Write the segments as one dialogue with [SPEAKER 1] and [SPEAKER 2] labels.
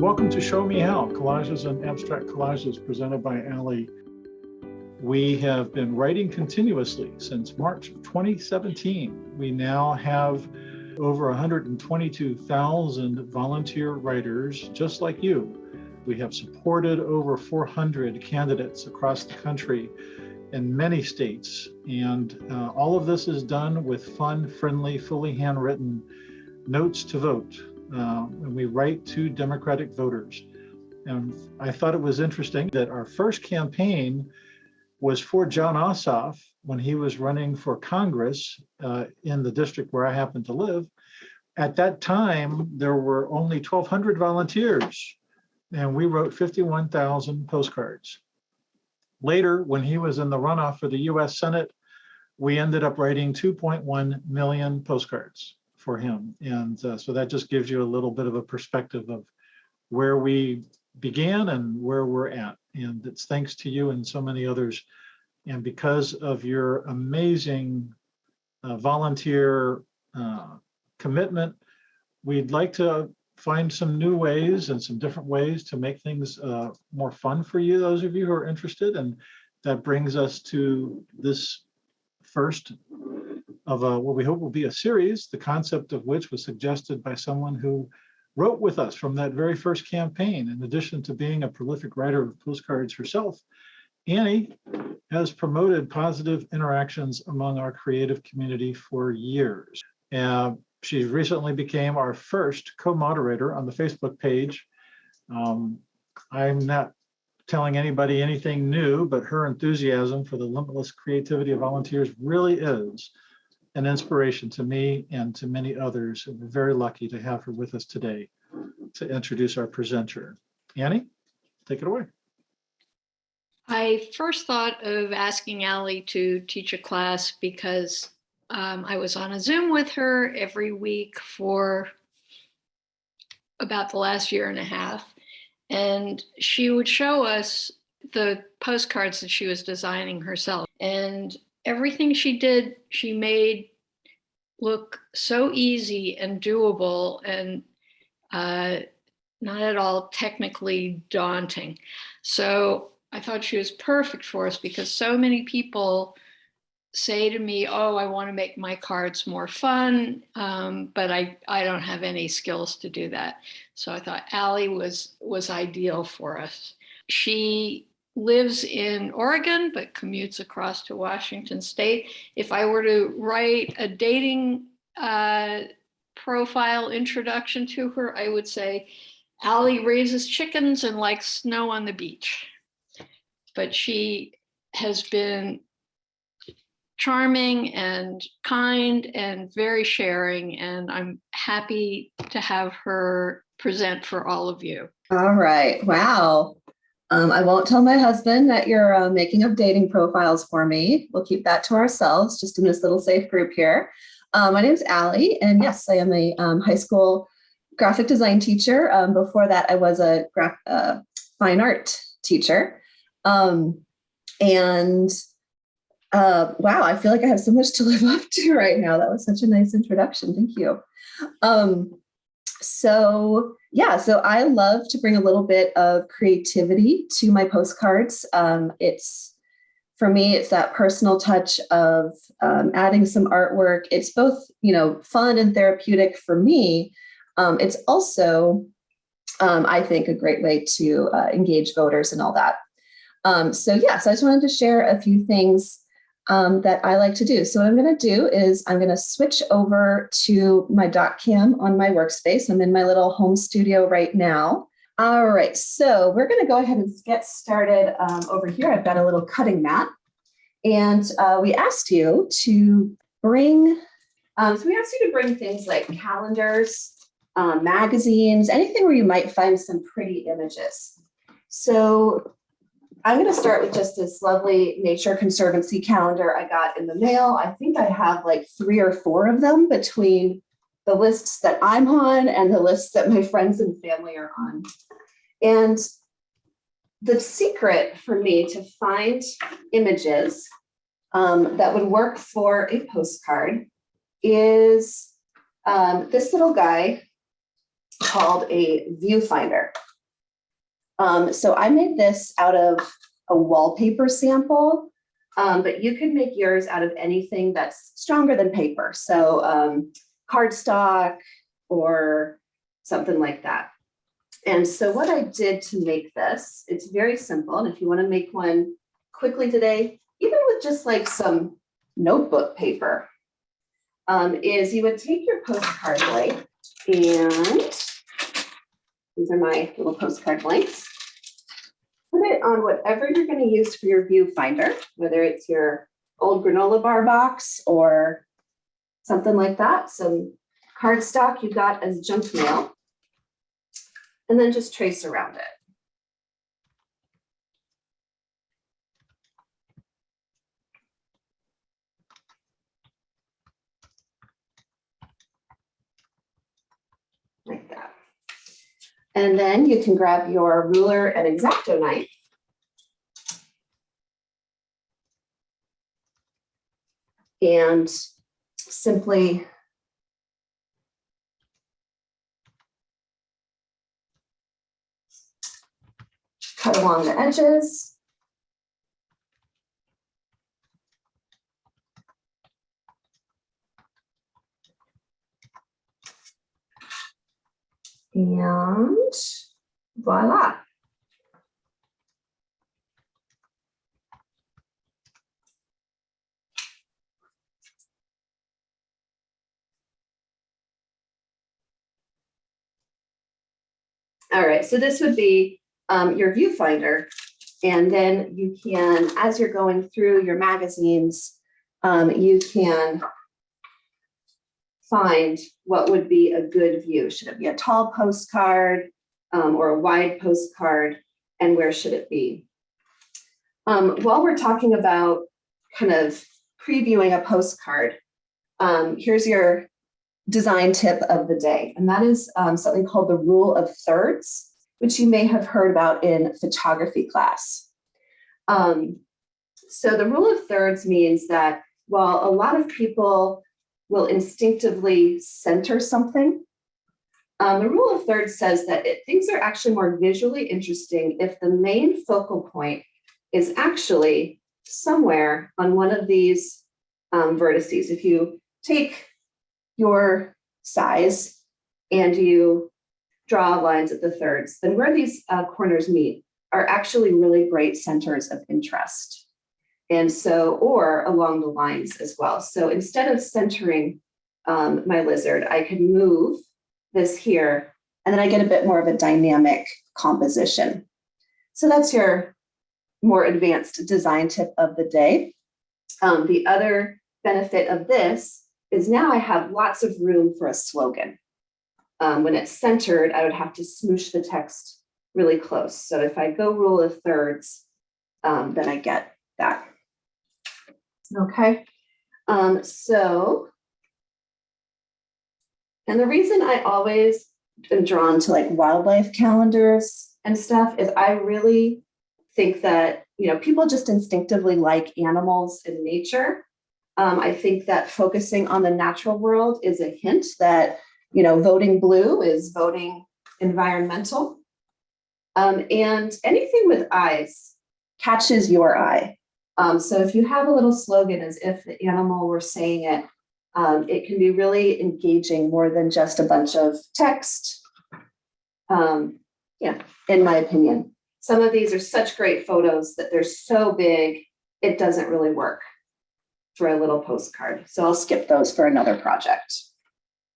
[SPEAKER 1] Welcome to Show Me How, Collages and Abstract Collages presented by Allie. We have been writing continuously since March of 2017. We now have over 122,000 volunteer writers just like you. We have supported over 400 candidates across the country in many states. And all of this is done with fun, friendly, fully handwritten notes to vote. And we write to Democratic voters. And I thought it was interesting that our first campaign was for John Ossoff when he was running for Congress in the district where I happen to live. At that time, there were only 1,200 volunteers, and we wrote 51,000 postcards. Later, when he was in the runoff for the US Senate, we ended up writing 2.1 million postcards for him. And so that just gives you a little bit of a perspective of where we began and where we're at. And it's thanks to you and so many others. And because of your amazing volunteer commitment, we'd like to find some new ways and some different ways to make things more fun for you, those of you who are interested. And that brings us to this first of what we hope will be a series, the concept of which was suggested by someone who wrote with us from that very first campaign. In addition to being a prolific writer of postcards herself, Annie has promoted positive interactions among our creative community for years. She recently became our first co-moderator on the Facebook page. I'm not telling anybody anything new, but her enthusiasm for the limitless creativity of volunteers really is an inspiration to me and to many others. And we're very lucky to have her with us today to introduce our presenter. Annie, take it away.
[SPEAKER 2] I first thought of asking Allie to teach a class because I was on a Zoom with her every week for about the last year and a half. And she would show us the postcards that she was designing herself. And everything she did, she made look so easy and doable and not at all technically daunting. So I thought she was perfect for us because so many people say to me, oh, I want to make my cards more fun, but I don't have any skills to do that. So I thought Allie was ideal for us. She lives in Oregon, but commutes across to Washington State. If I were to write a dating profile introduction to her, I would say, Allie raises chickens and likes snow on the beach. But she has been charming and kind and very sharing, and I'm happy to have her present for all of you.
[SPEAKER 3] All right. Wow. I won't tell my husband that you're making up dating profiles for me. We'll keep that to ourselves, just in this little safe group here. My name is Allie, and yes, I am a high school graphic design teacher. Before that, I was a fine art teacher. Wow, I feel like I have so much to live up to right now. That was such a nice introduction. Thank you. So I love to bring a little bit of creativity to my postcards. For me, it's that personal touch of adding some artwork. It's both, fun and therapeutic for me. It's also, I think, a great way to engage voters and all that. So I just wanted to share a few things that I like to do. So what I'm going to do is I'm going to switch over to my dot cam on my workspace. I'm in my little home studio right now. All right, so we're going to go ahead and get started over here. I've got a little cutting mat, and we asked you to bring. Things like calendars, magazines, anything where you might find some pretty images. So I'm going to start with just this lovely Nature Conservancy calendar I got in the mail. I think I have like 3 or 4 of them between the lists that I'm on and the lists that my friends and family are on. And the secret for me to find images that would work for a postcard is this little guy called a viewfinder. So I made this out of a wallpaper sample, but you can make yours out of anything that's stronger than paper. So cardstock or something like that. And so what I did to make this, it's very simple. And if you want to make one quickly today, even with just like some notebook paper, is you would take your postcard blank, and these are my little postcard blanks. Put it on whatever you're going to use for your viewfinder, whether it's your old granola bar box or something like that, some cardstock you got as junk mail, and then just trace around it. Like that. And then you can grab your ruler and X-Acto knife. And simply cut along the edges. And voila. All right, so this would be your viewfinder. And then you can, as you're going through your magazines, you can find what would be a good view. Should it be a tall postcard or a wide postcard, and where should it be? While we're talking about kind of previewing a postcard, here's your design tip of the day, and that is something called the rule of thirds, which you may have heard about in photography class. So the rule of thirds means that while a lot of people will instinctively center something, the rule of thirds says that things are actually more visually interesting if the main focal point is actually somewhere on one of these vertices. If you take your size and you draw lines at the thirds, then where these corners meet are actually really great centers of interest. And so, or along the lines as well. So instead of centering my lizard, I could move this here, and then I get a bit more of a dynamic composition. So that's your more advanced design tip of the day. The other benefit of this is now I have lots of room for a slogan. When it's centered, I would have to smoosh the text really close. So if I go rule of thirds, then I get that. Okay, and the reason I always am drawn to like wildlife calendars and stuff is I really think that, you know, people just instinctively like animals in nature. I think that focusing on the natural world is a hint that, you know, voting blue is voting environmental. And anything with eyes catches your eye. So if you have a little slogan as if the animal were saying it, it can be really engaging more than just a bunch of text. Yeah, in my opinion. Some of these are such great photos that they're so big, it doesn't really work for a little postcard. So I'll skip those for another project.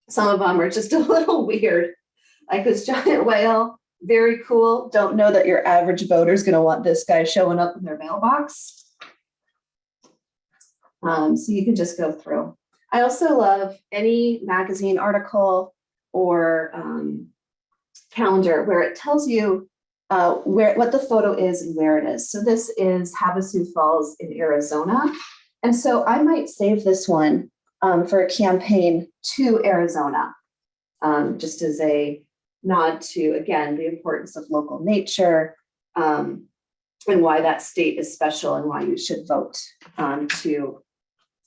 [SPEAKER 3] Some of them are just a little weird, like this giant whale, very cool. Don't know that your average voter is going to want this guy showing up in their mailbox. So you can just go through. I also love any magazine article or calendar where it tells you what the photo is and where it is. So this is Havasu Falls in Arizona. And so I might save this one for a campaign to Arizona, just as a nod to, again, the importance of local nature and why that state is special and why you should vote to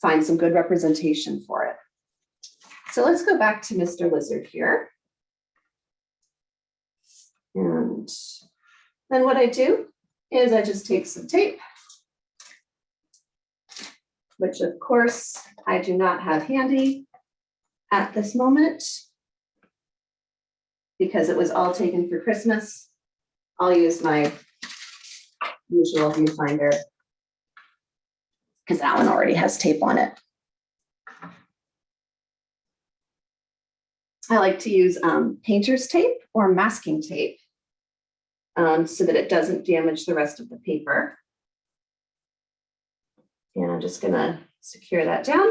[SPEAKER 3] find some good representation for it. So let's go back to Mr. Lizard here. And Then what I do is I just take some tape, which of course I do not have handy at this moment because it was all taken for Christmas. I'll use my usual viewfinder because that one already has tape on it. I like to use painter's tape or masking tape so that it doesn't damage the rest of the paper. And I'm just gonna secure that down.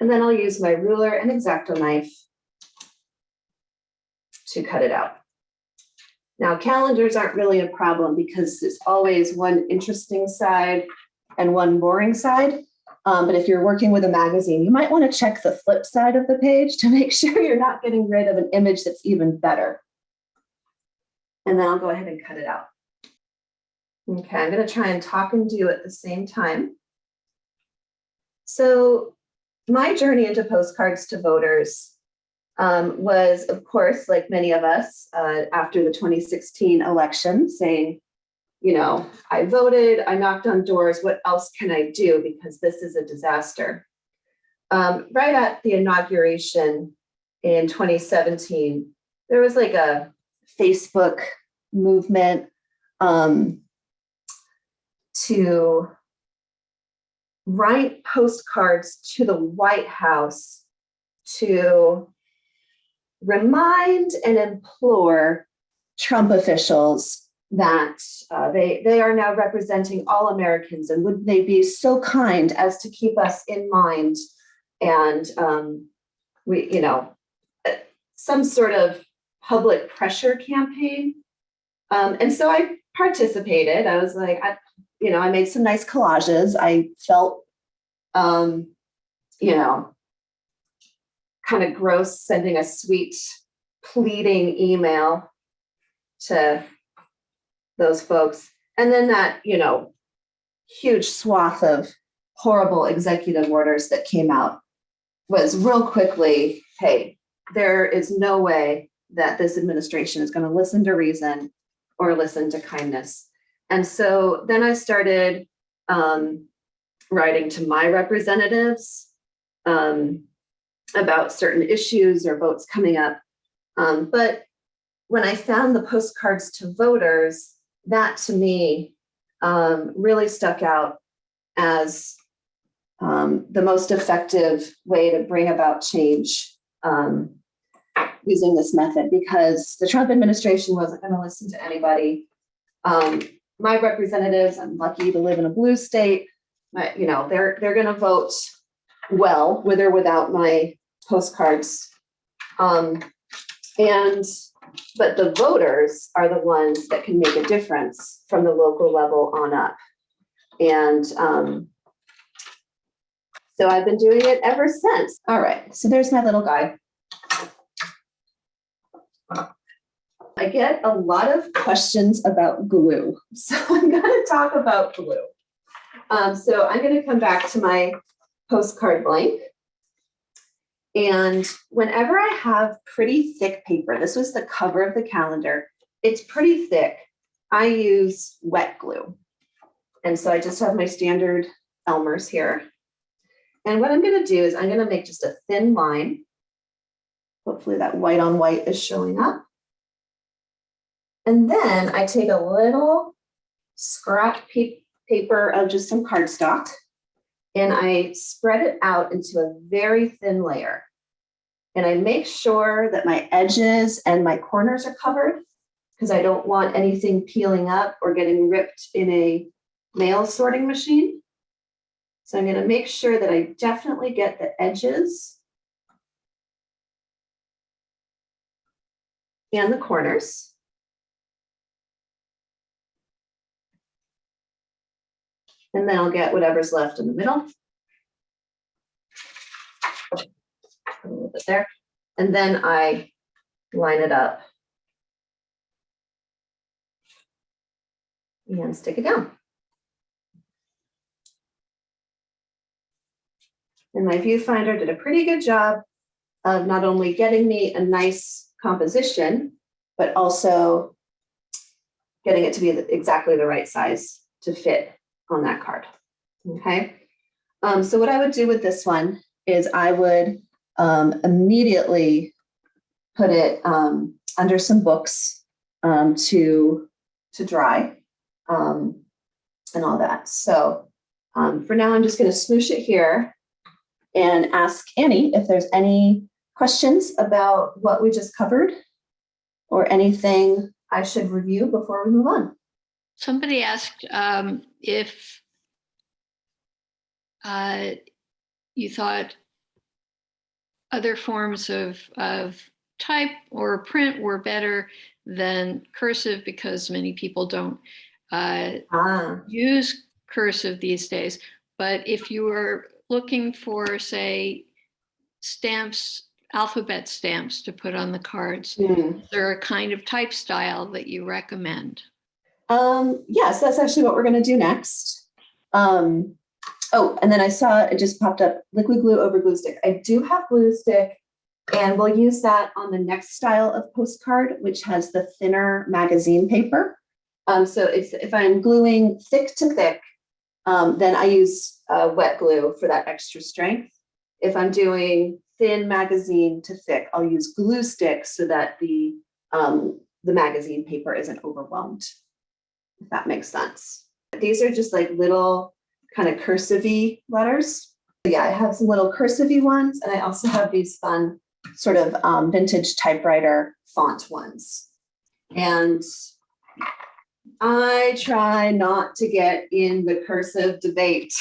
[SPEAKER 3] And then I'll use my ruler and X-Acto knife to cut it out. Now, calendars aren't really a problem because there's always one interesting side and one boring side. But if you're working with a magazine, you might want to check the flip side of the page to make sure you're not getting rid of an image that's even better. And then I'll go ahead and cut it out. Okay, I'm going to try and talk and do at the same time. So my journey into Postcards to Voters was, of course, like many of us, after the 2016 election, saying, you know, I voted, I knocked on doors, what else can I do? Because this is a disaster. Right at the inauguration in 2017, there was like a Facebook movement to write postcards to the White House to remind and implore Trump officials that they are now representing all Americans, and would they be so kind as to keep us in mind, and we, you know, some sort of public pressure campaign. And so I participated. I was like, I made some nice collages. I felt, kind of gross sending a sweet pleading email to those folks. And then that, huge swath of horrible executive orders that came out was real quickly, hey, there is no way that this administration is going to listen to reason or listen to kindness. And so then I started writing to my representatives about certain issues or votes coming up. But when I found the Postcards to Voters, that to me really stuck out as the most effective way to bring about change using this method, because the Trump administration wasn't going to listen to anybody. My representatives, I'm lucky to live in a blue state, they're going to vote well with or without my postcards. But the voters are the ones that can make a difference from the local level on up. And so I've been doing it ever since. All right, so there's my little guy. I get a lot of questions about glue, so I'm going to talk about glue. So I'm going to come back to my postcard blank. And whenever I have pretty thick paper, this was the cover of the calendar, it's pretty thick, I use wet glue. And so I just have my standard Elmer's here. And what I'm going to do is I'm going to make just a thin line. Hopefully that white on white is showing up. And then I take a little scrap paper of just some cardstock, and I spread it out into a very thin layer. And I make sure that my edges and my corners are covered, because I don't want anything peeling up or getting ripped in a mail sorting machine. So I'm going to make sure that I definitely get the edges and the corners. And then I'll get whatever's left in the middle. A little bit there. And then I line it up and stick it down. And my viewfinder did a pretty good job of not only getting me a nice composition, but also getting it to be exactly the right size to fit on that card. Okay. So what I would do with this one is I would immediately put it under some books to dry and all that. So for now, I'm just going to smoosh it here and ask Annie if there's any questions about what we just covered or anything I should review before we move on.
[SPEAKER 2] Somebody asked if you thought other forms of type or print were better than cursive because many people don't use cursive these days. But if you were looking for, say, stamps, alphabet stamps to put on the cards, is there a kind of type style that you recommend?
[SPEAKER 3] Yes, that's actually what we're going to do next. Oh, and then I saw it just popped up, liquid glue over glue stick. I do have glue stick, and we'll use that on the next style of postcard, which has the thinner magazine paper. So if I'm gluing thick to thick, then I use wet glue for that extra strength. If I'm doing thin magazine to thick, I'll use glue sticks so that the magazine paper isn't overwhelmed, if that makes sense. These are just like little kind of cursive-y letters. Yeah, I have some little cursive-y ones, and I also have these fun sort of vintage typewriter font ones. And I try not to get in the cursive debate.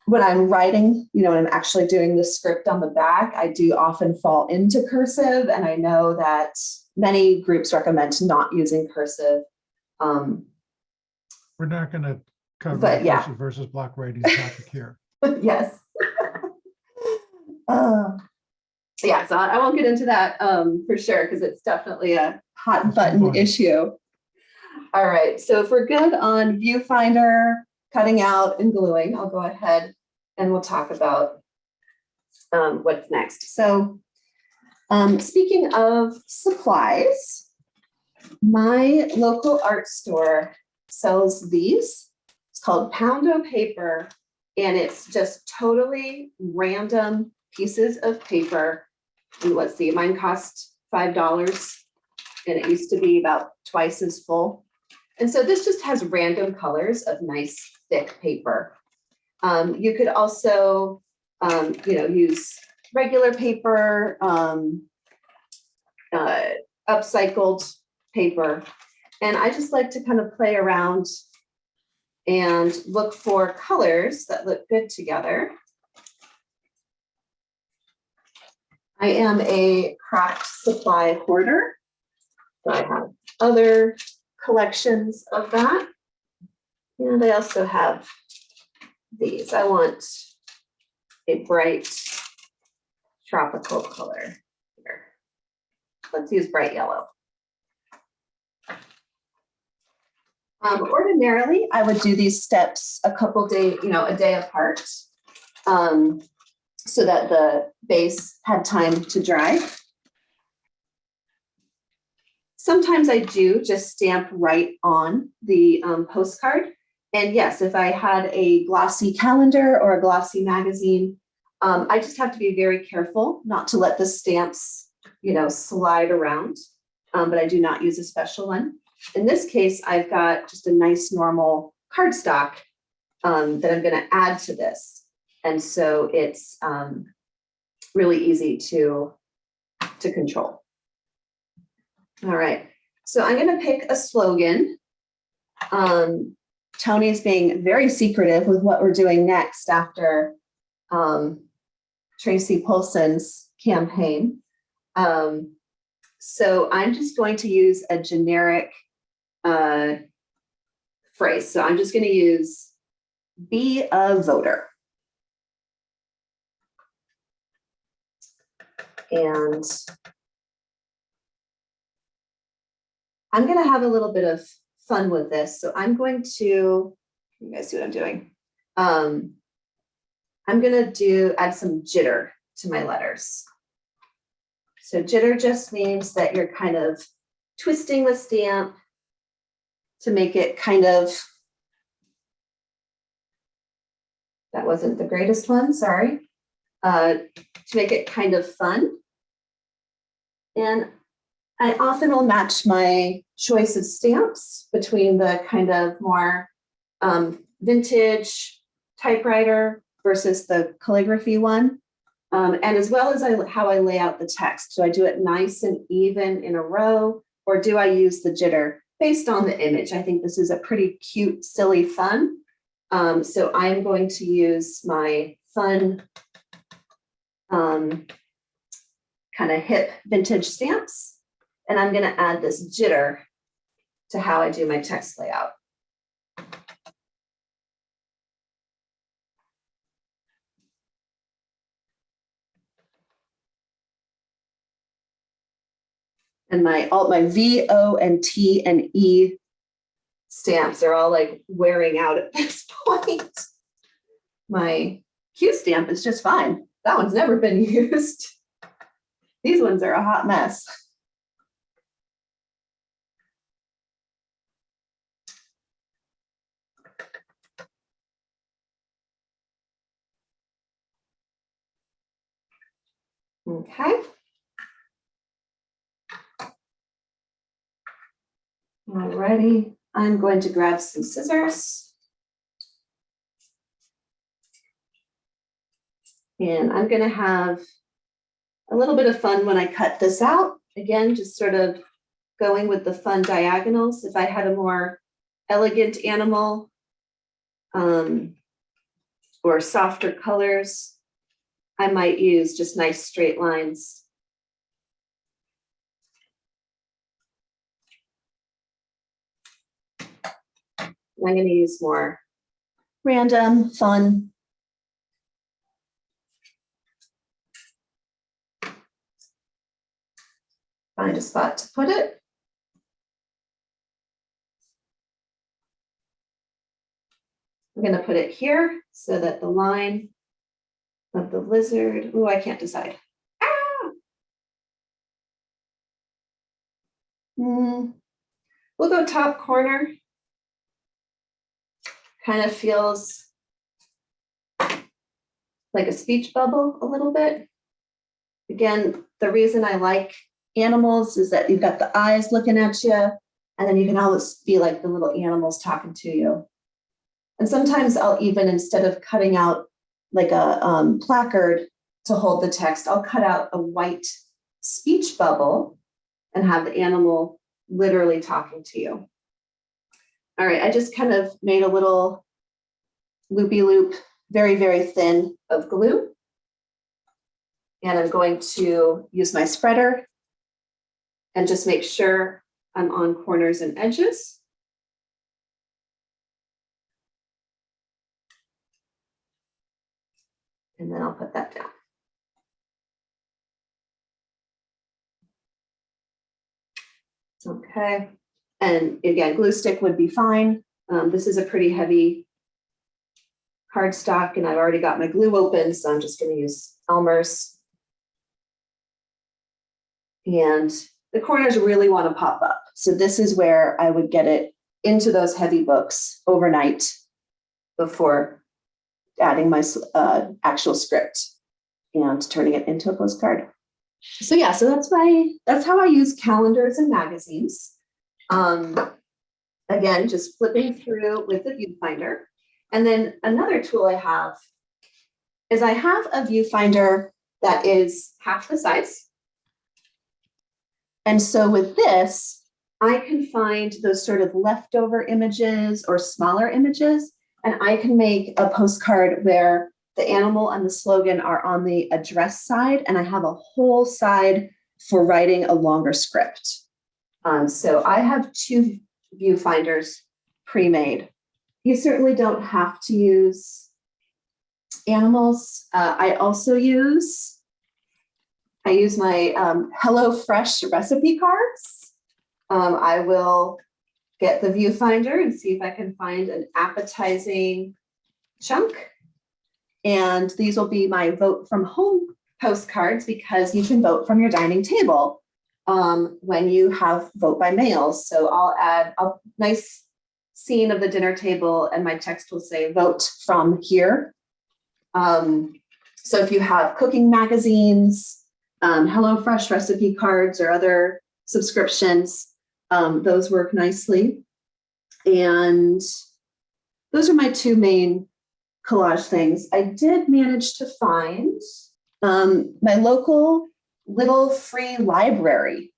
[SPEAKER 3] When I'm writing, when I'm actually doing the script on the back, I do often fall into cursive, and I know that many groups recommend not using cursive.
[SPEAKER 1] We're not going to cover cursive versus block writing topic here.
[SPEAKER 3] Yes. Yeah, so I won't get into that for sure, because it's definitely a hot button issue. All right, so if we're good on viewfinder, cutting out and gluing, I'll go ahead and we'll talk about what's next. So speaking of supplies, my local art store sells these. It's called Poundo Paper, and it's just totally random pieces of paper. And let's see, mine cost $5, and it used to be about twice as full. And so this just has random colors of nice thick paper. You could also, use regular paper, upcycled paper. And I just like to kind of play around and look for colors that look good together. I am a craft supply hoarder, so I have other collections of that. And I also have these. I want a bright tropical color here. Let's use bright yellow. Ordinarily, I would do these steps a couple days, a day apart, so that the base had time to dry. Sometimes I do just stamp right on the postcard. And yes, if I had a glossy calendar or a glossy magazine, I just have to be very careful not to let the stamps, slide around. But I do not use a special one. In this case, I've got just a nice normal cardstock that I'm going to add to this. And so it's really easy to control. All right, so I'm going to pick a slogan. Tony's being very secretive with what we're doing next after Tracy Polson's campaign. So I'm just going to use a generic phrase. So I'm just going to use be a voter. And I'm going to have a little bit of fun with this. So I'm going to, you guys see what I'm doing? I'm going to add some jitter to my letters. So jitter just means that you're kind of twisting the stamp to make it kind of, that wasn't the greatest one, sorry, to make it kind of fun. And I often will match my choice of stamps between the kind of more vintage typewriter versus the calligraphy one. And as well as how I lay out the text. Do I do it nice and even in a row, or do I use the jitter based on the image? I think this is a pretty cute, silly fun. So I'm going to use my fun kind of hip vintage stamps, and I'm going to add this jitter to how I do my text layout. And my V, O, and T, and E stamps are all like wearing out at this point. My Q stamp is just fine. That one's never been used. These ones are a hot mess. Okay. Alrighty, I'm going to grab some scissors. And I'm going to have a little bit of fun when I cut this out. Again, just sort of going with the fun diagonals. If I had a more elegant animal or softer colors, I might use just nice straight lines. I'm going to use more random, fun. Find a spot to put it. I'm going to put it here so that the line of the lizard, oh, I can't decide. Ah! We'll go top corner. Kind of feels like a speech bubble a little bit. Again, the reason I like animals is that you've got the eyes looking at you, and then you can always be like the little animals talking to you. And sometimes I'll even, instead of cutting out like a placard to hold the text, I'll cut out a white speech bubble and have the animal literally talking to you. All right, I just kind of made a little loopy loop, very, very thin of glue. And I'm going to use my spreader and just make sure I'm on corners and edges. And then I'll put that down. Okay. And again, glue stick would be fine. This is a pretty heavy cardstock, and I've already got my glue open, so I'm just going to use Elmer's. And the corners really want to pop up. So this is where I would get it into those heavy books overnight before adding my actual script and turning it into a postcard. So yeah, so that's how I use calendars and magazines. Again, just flipping through with the viewfinder. And then another tool I have is I have a viewfinder that is half the size. And so with this, I can find those sort of leftover images or smaller images, and I can make a postcard where the animal and the slogan are on the address side, and I have a whole side for writing a longer script. So I have two viewfinders pre-made. You certainly don't have to use animals. I use my HelloFresh recipe cards. I will get the viewfinder and see if I can find an appetizing chunk. And these will be my vote from home postcards because you can vote from your dining table when you have vote by mail. So I'll add a nice scene of the dinner table and my text will say vote from here. So if you have cooking magazines, HelloFresh recipe cards or other subscriptions, those work nicely. And those are my two main collage things. I did manage to find my local little free library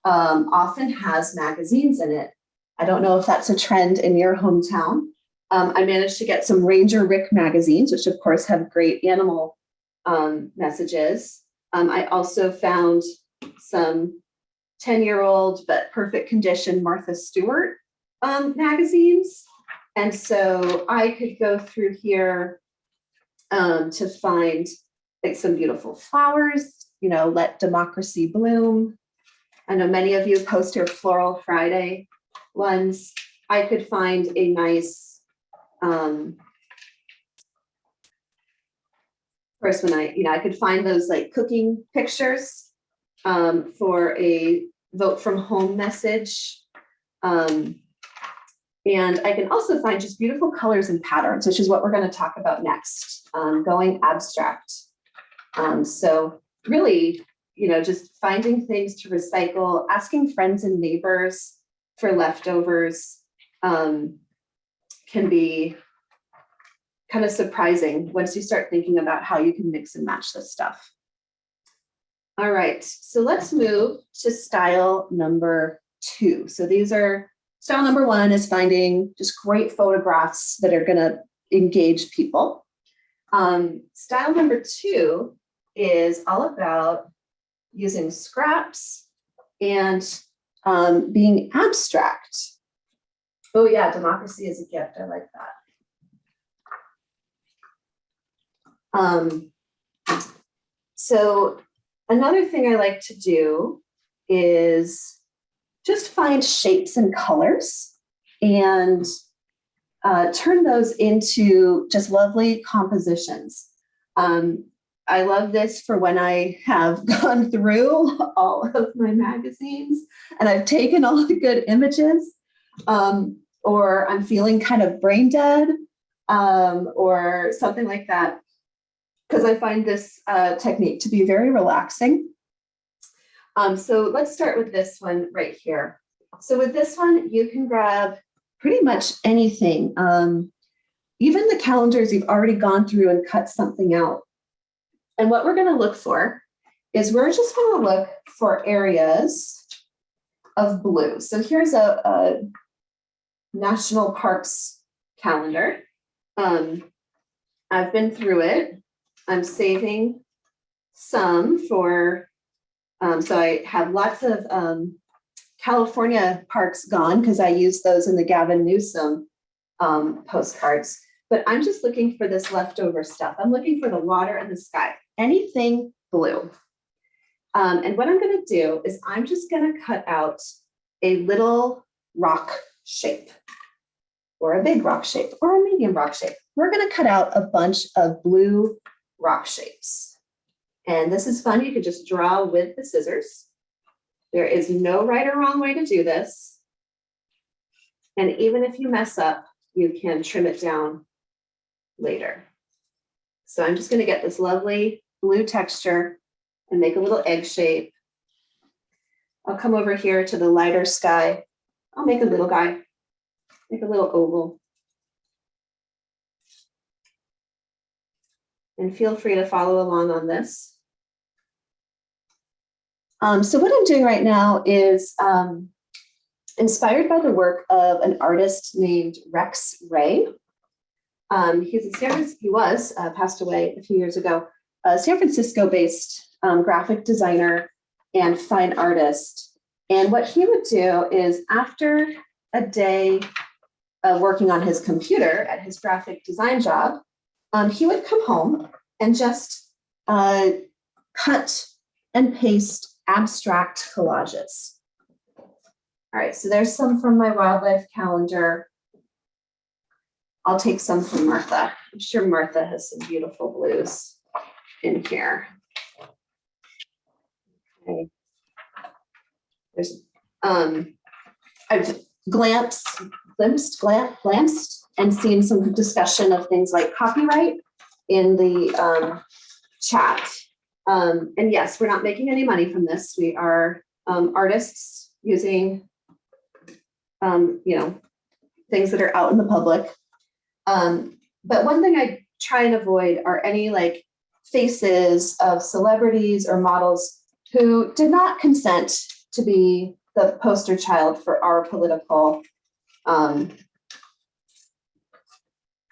[SPEAKER 3] often has magazines in it. I don't know if that's a trend in your hometown. I managed to get some Ranger Rick magazines, which of course have great animal messages. I also found some 10-year-old but perfect condition Martha Stewart magazines. And so I could go through here to find like some beautiful flowers, you know, Let Democracy Bloom. I know many of you post your Floral Friday ones. I could find a nice, first when I could find those like cooking pictures for a vote from home message. And I can also find just beautiful colors and patterns, which is what we're going to talk about next, going abstract. So really, you know, just finding things to recycle, asking friends and neighbors for leftovers can be kind of surprising once you start thinking about how you can mix and match this stuff. All right, so let's move to style number 2. So these are, style number 1 is finding just great photographs that are going to engage people. Style number 2 is all about using scraps and being abstract. Oh yeah, democracy is a gift. I like that. So another thing I like to do is just find shapes and colors and turn those into just lovely compositions. I love this for when I have gone through all of my magazines and I've taken all the good images, or I'm feeling kind of brain dead, or something like that, because I find this technique to be very relaxing. So let's start with this one right here. So with this one, you can grab pretty much anything, even the calendars you've already gone through and cut something out. And what we're going to look for is we're just going to look for areas of blue. So here's a national parks calendar. I've been through it. I'm saving some for, so I have lots of California parks gone because I used those in the Gavin Newsom postcards. But I'm just looking for this leftover stuff. I'm looking for the water and the sky, anything blue. And what I'm going to do is I'm just going to cut out a little rock shape, or a big rock shape, or a medium rock shape. We're going to cut out a bunch of blue rock shapes. And this is fun. You could just draw with the scissors. There is no right or wrong way to do this. And even if you mess up, you can trim it down later. So I'm just going to get this lovely blue texture and make a little egg shape. I'll come over here to the lighter sky. I'll make a little guy, make a little oval. And feel free to follow along on this. So what I'm doing right now is inspired by the work of an artist named Rex Ray. He was passed away a few years ago, a San Francisco-based graphic designer and fine artist. And what he would do is after a day of working on his computer at his graphic design job, he would come home and just cut and paste abstract collages. All right, so there's some from my wildlife calendar. I'll take some from Martha. I'm sure Martha has some beautiful blues in here. Okay. There's, I've glanced and seen some discussion of things like copyright in the chat. And yes, we're not making any money from this. We are artists using, things that are out in the public. But one thing I try and avoid are any like faces of celebrities or models who did not consent to be the poster child for our political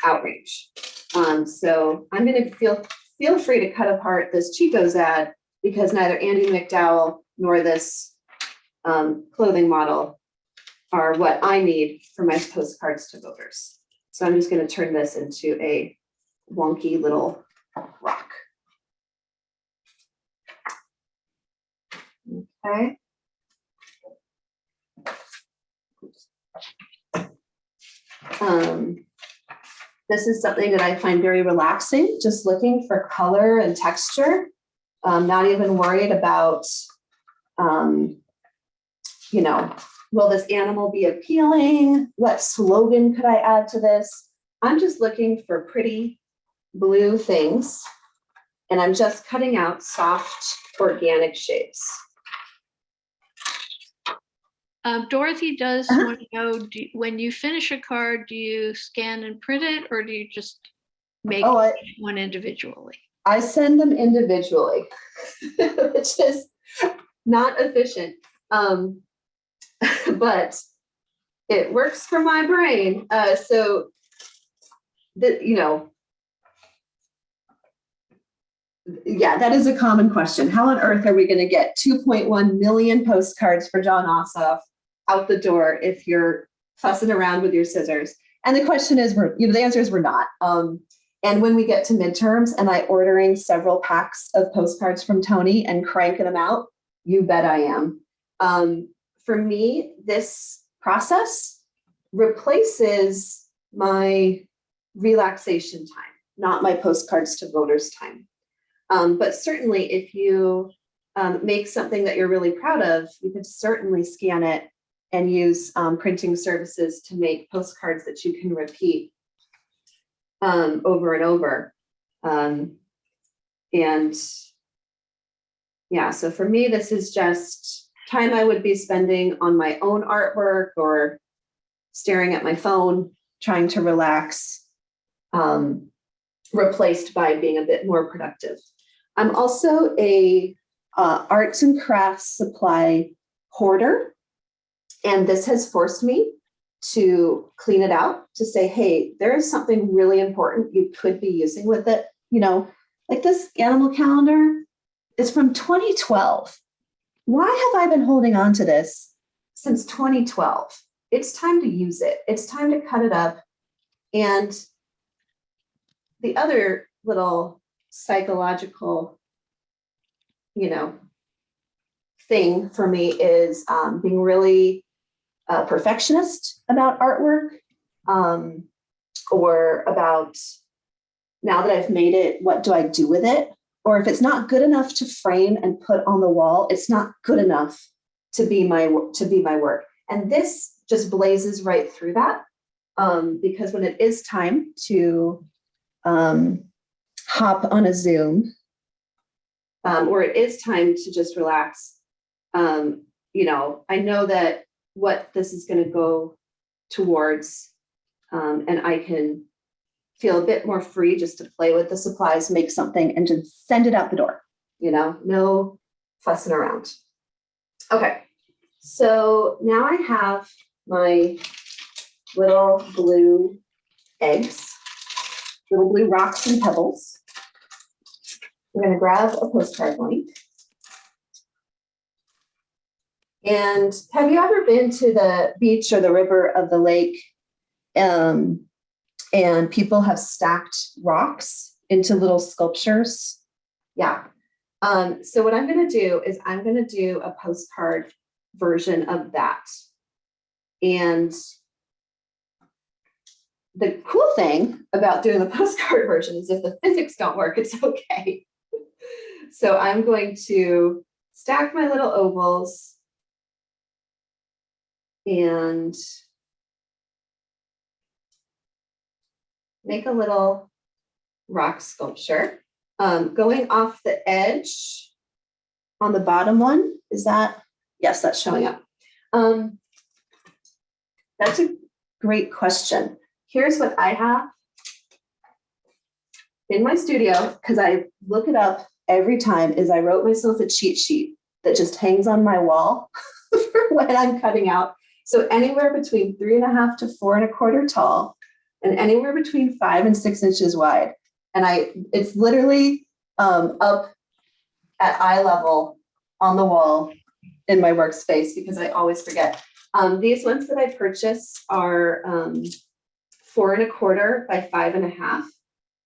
[SPEAKER 3] outrage. So I'm going to feel free to cut apart this Chico's ad because neither Andy McDowell nor this clothing model are what I need for my postcards to voters. So I'm just going to turn this into a wonky little rock. Okay. This is something that I find very relaxing, just looking for color and texture, not even worried about, will this animal be appealing? What slogan could I add to this? I'm just looking for pretty blue things, and I'm just cutting out soft, organic shapes.
[SPEAKER 2] Dorothy does want to know, when you finish a card, do you scan and print it, or do you just make one individually?
[SPEAKER 3] I send them individually, which is not efficient, but it works for my brain. Yeah, that is a common question. How on earth are we going to get 2.1 million postcards for John Ossoff out the door if you're fussing around with your scissors? And the question is, the answer is we're not. And when we get to midterms and I'm ordering several packs of postcards from Tony and cranking them out, you bet I am. For me, this process replaces my relaxation time, not my postcards to voters time. But certainly if you make something that you're really proud of, you could certainly scan it and use printing services to make postcards that you can repeat over and over. So for me, this is just time I would be spending on my own artwork or staring at my phone, trying to relax, replaced by being a bit more productive. I'm also a arts and crafts supply hoarder, and this has forced me to clean it out, to say, hey, there is something really important you could be using with it. Like this animal calendar is from 2012. Why have I been holding on to this since 2012? It's time to use it. It's time to cut it up. And the other little psychological, thing for me is being really perfectionist about artwork, or about, now that I've made it, what do I do with it? Or if it's not good enough to frame and put on the wall, it's not good enough to be my work. And this just blazes right through that, because when it is time to hop on a Zoom, or it is time to just relax, I know that what this is going to go towards, and I can feel a bit more free just to play with the supplies, make something, and just send it out the door. No fussing around. Okay, so now I have my little blue eggs, little blue rocks and pebbles. I'm going to grab a postcard blank. And have you ever been to the beach or the river of the lake, and people have stacked rocks into little sculptures? Yeah. So what I'm going to do is I'm going to do a postcard version of that. And the cool thing about doing the postcard version is if the physics don't work, it's okay. So I'm going to stack my little ovals and make a little rock sculpture. Going off the edge on the bottom one, is that, yes, that's showing up. That's a great question. Here's what I have in my studio, because I look it up every time, is I wrote myself a cheat sheet that just hangs on my wall for when I'm cutting out. So anywhere between 3.5 to 4.25 tall, and anywhere between 5 and 6 inches wide. And it's literally up at eye level on the wall in my workspace because I always forget. These ones that I purchased are 4.25 by 5.5.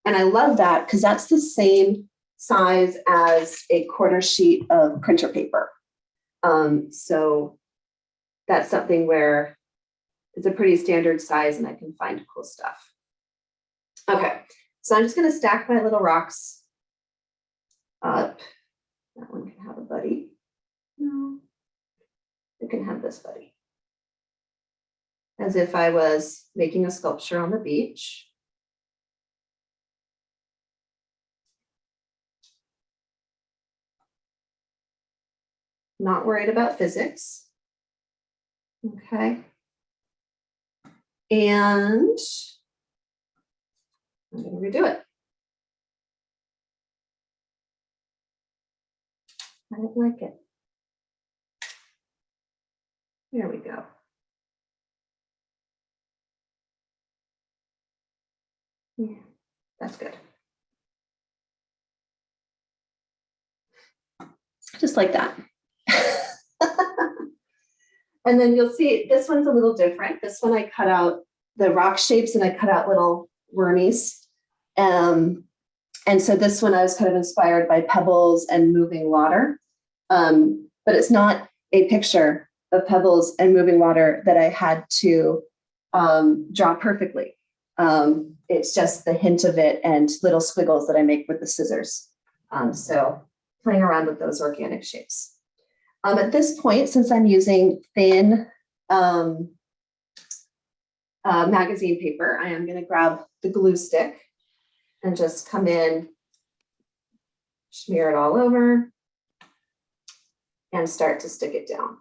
[SPEAKER 3] And I love that because that's the same size as a quarter sheet of printer paper. So that's something where it's a pretty standard size and I can find cool stuff. Okay, so I'm just going to stack my little rocks up. That one can have a buddy. No, it can have this buddy. As if I was making a sculpture on the beach. Not worried about physics. Okay. And I'm going to redo it. I don't like it. There we go. Yeah, that's good. Just like that. And then you'll see this one's a little different. This one I cut out the rock shapes and I cut out little wormies. And so this one I was kind of inspired by pebbles and moving water. But it's not a picture of pebbles and moving water that I had to draw perfectly. It's just the hint of it and little squiggles that I make with the scissors. So playing around with those organic shapes. At this point, since I'm using thin magazine paper, I am going to grab the glue stick and just come in, smear it all over, and start to stick it down.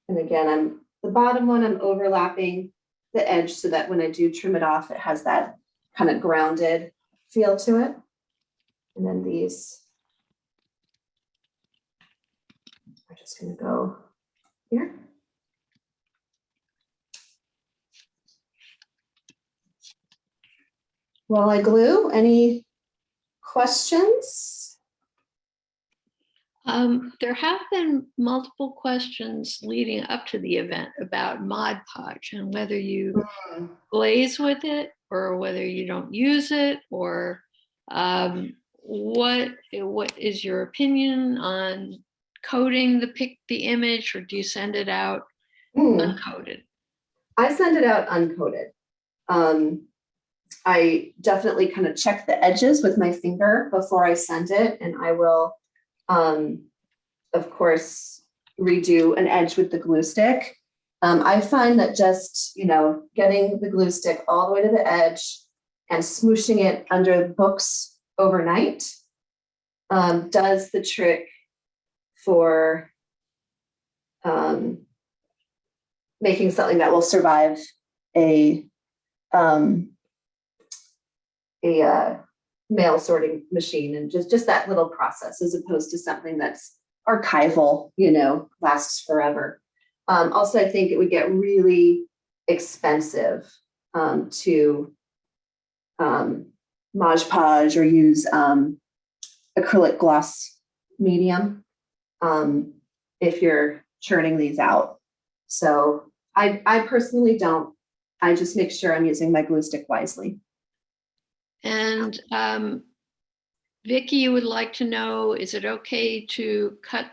[SPEAKER 3] And again, the bottom one, I'm overlapping the edge so that when I do trim it off, it has that kind of grounded feel to it. And then these are just going to go here. While I glue, any questions?
[SPEAKER 2] There have been multiple questions leading up to the event about Mod Podge and whether you glaze with it or whether you don't use it, or what is your opinion on coating the image, or do you send it out uncoated?
[SPEAKER 3] I send it out uncoated. I definitely kind of check the edges with my finger before I send it, and I will, of course, redo an edge with the glue stick. I find that just, getting the glue stick all the way to the edge and smooshing it under books overnight does the trick for making something that will survive a mail sorting machine, and just that little process, as opposed to something that's archival, lasts forever. Also, I think it would get really expensive to Mod Podge or use acrylic gloss medium if you're churning these out. So I personally don't. I just make sure I'm using my glue stick wisely.
[SPEAKER 2] And Vicki would like to know, is it okay to cut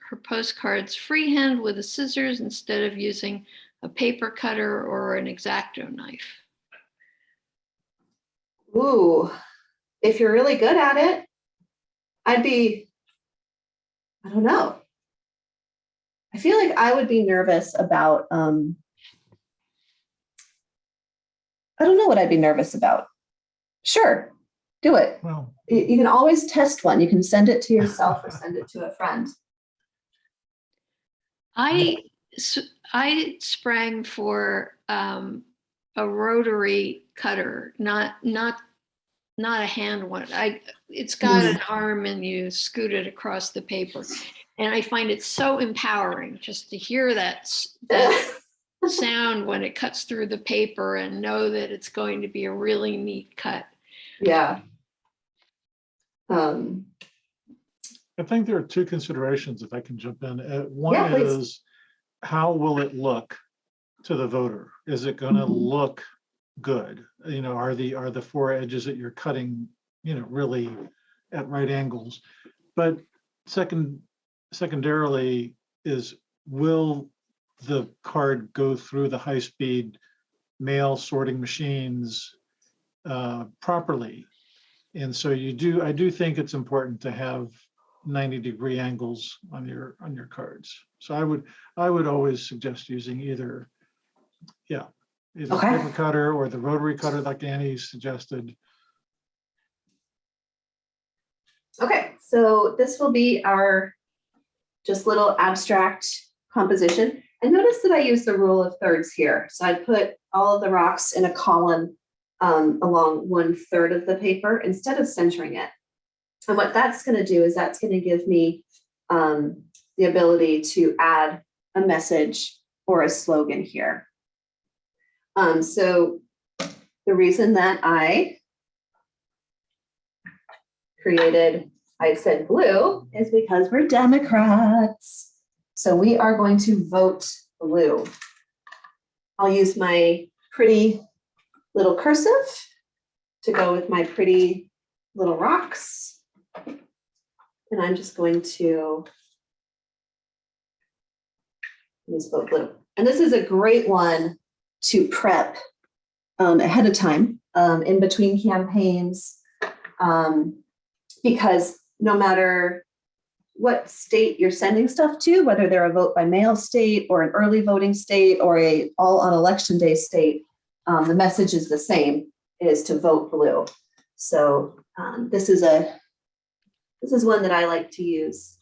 [SPEAKER 2] her postcards freehand with the scissors instead of using a paper cutter or an X-Acto knife?
[SPEAKER 3] Ooh, if you're really good at it, I'd be I don't know. I feel like I would be nervous about, I don't know what I'd be nervous about. Sure, do it.
[SPEAKER 1] Well,
[SPEAKER 3] You can always test one. You can send it to yourself or send it to a friend.
[SPEAKER 2] I sprang for a rotary cutter, not a hand one. It's got an arm and you scoot it across the paper, and I find it so empowering just to hear that sound when it cuts through the paper and know that it's going to be a really neat cut.
[SPEAKER 3] Yeah.
[SPEAKER 1] I think there are two considerations, if I can jump in. One
[SPEAKER 3] Yeah,
[SPEAKER 1] is, how will it look to the voter? Is it going to look good? You know, are the four edges that you're cutting, you know, really at right angles? But secondarily is, will the card go through the high-speed mail sorting machines properly? And so I do think it's important to have 90-degree angles on your cards. So I would always suggest using either paper cutter or the rotary cutter like Annie suggested.
[SPEAKER 3] Okay, so this will be our just little abstract composition. And notice that I use the rule of thirds here. So I put all of the rocks in a column along 1/3 of the paper instead of centering it. And what that's going to do is that's going to give me the ability to add a message or a slogan here. So the reason that I said blue is because we're Democrats. So we are going to vote blue. I'll use my pretty little cursive to go with my pretty little rocks. And I'm just going to use vote blue. And this is a great one to prep ahead of time in between campaigns, because no matter what state you're sending stuff to, whether they're a vote by mail state or an early voting state or a all on election day state, the message is the same, is to vote blue. So this is one that I like to use.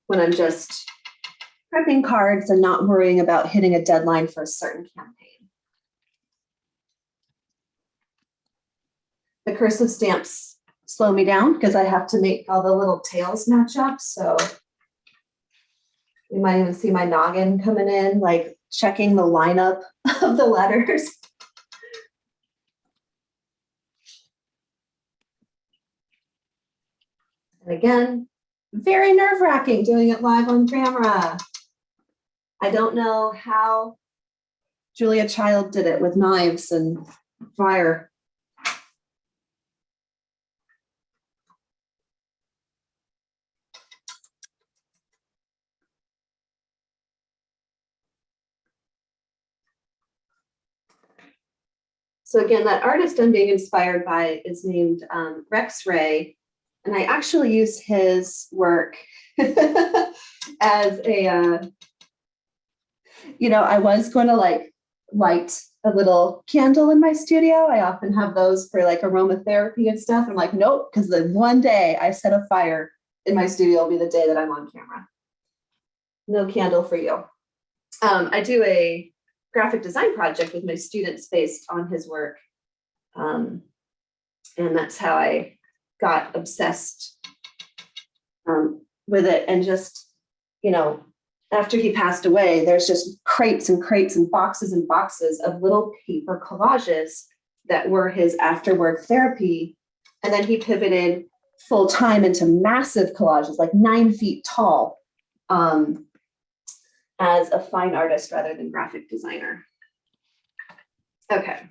[SPEAKER 3] When I'm just prepping cards and not worrying about hitting a deadline for a certain campaign. The cursive stamps slow me down because I have to make all the little tails match up. So you might even see my noggin coming in, like checking the lineup of the letters. And again, very nerve-wracking doing it live on camera. I don't know how Julia Child did it with knives and fire. So again, that artist I'm being inspired by is named Rex Ray. And I actually use his work as a, I was going to light a little candle in my studio. I often have those for like aromatherapy and stuff. I'm like, nope, because the one day I set a fire in my studio will be the day that I'm on camera. No candle for you. I do a graphic design project with my students based on his work. And that's how I got obsessed with it. And just, after he passed away, there's just crates and crates and boxes of little paper collages that were his after work therapy. And then he pivoted full time into massive collages, like 9 feet tall, as a fine artist rather than graphic designer. Okay.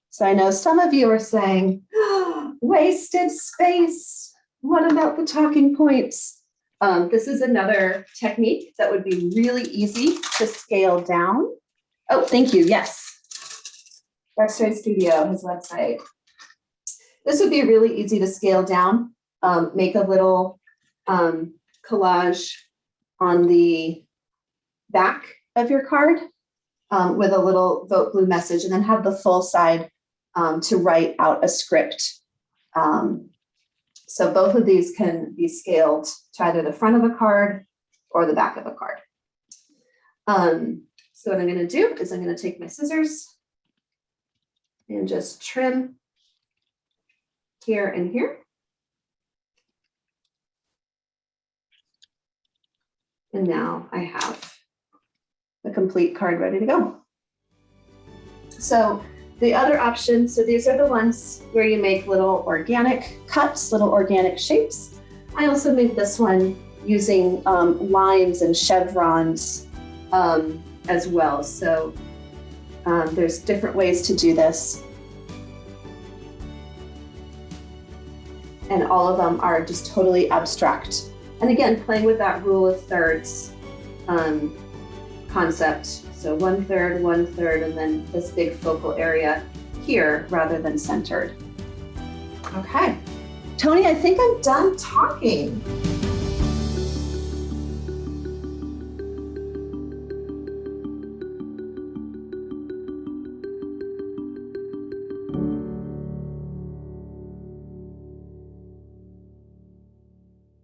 [SPEAKER 3] So I know some of you are saying, oh, wasted space. What about the talking points? This is another technique that would be really easy to scale down. Oh, thank you. Yes. Backstory Studio, his website. This would be really easy to scale down. Make a little collage on the back of your card with a little vote blue message, and then have the full side to write out a script. So both of these can be scaled to either the front of a card or the back of a card. So what I'm going to do is I'm going to take my scissors and just trim here and here. And now I have the complete card ready to go. So the other option, so these are the ones where you make little organic cuts, little organic shapes. I also made this one using lines and chevrons as well. So there's different ways to do this. And all of them are just totally abstract. And again, playing with that rule of thirds concept. So 1/3, and then this big focal area here rather than centered. Okay. Tony, I think I'm done talking.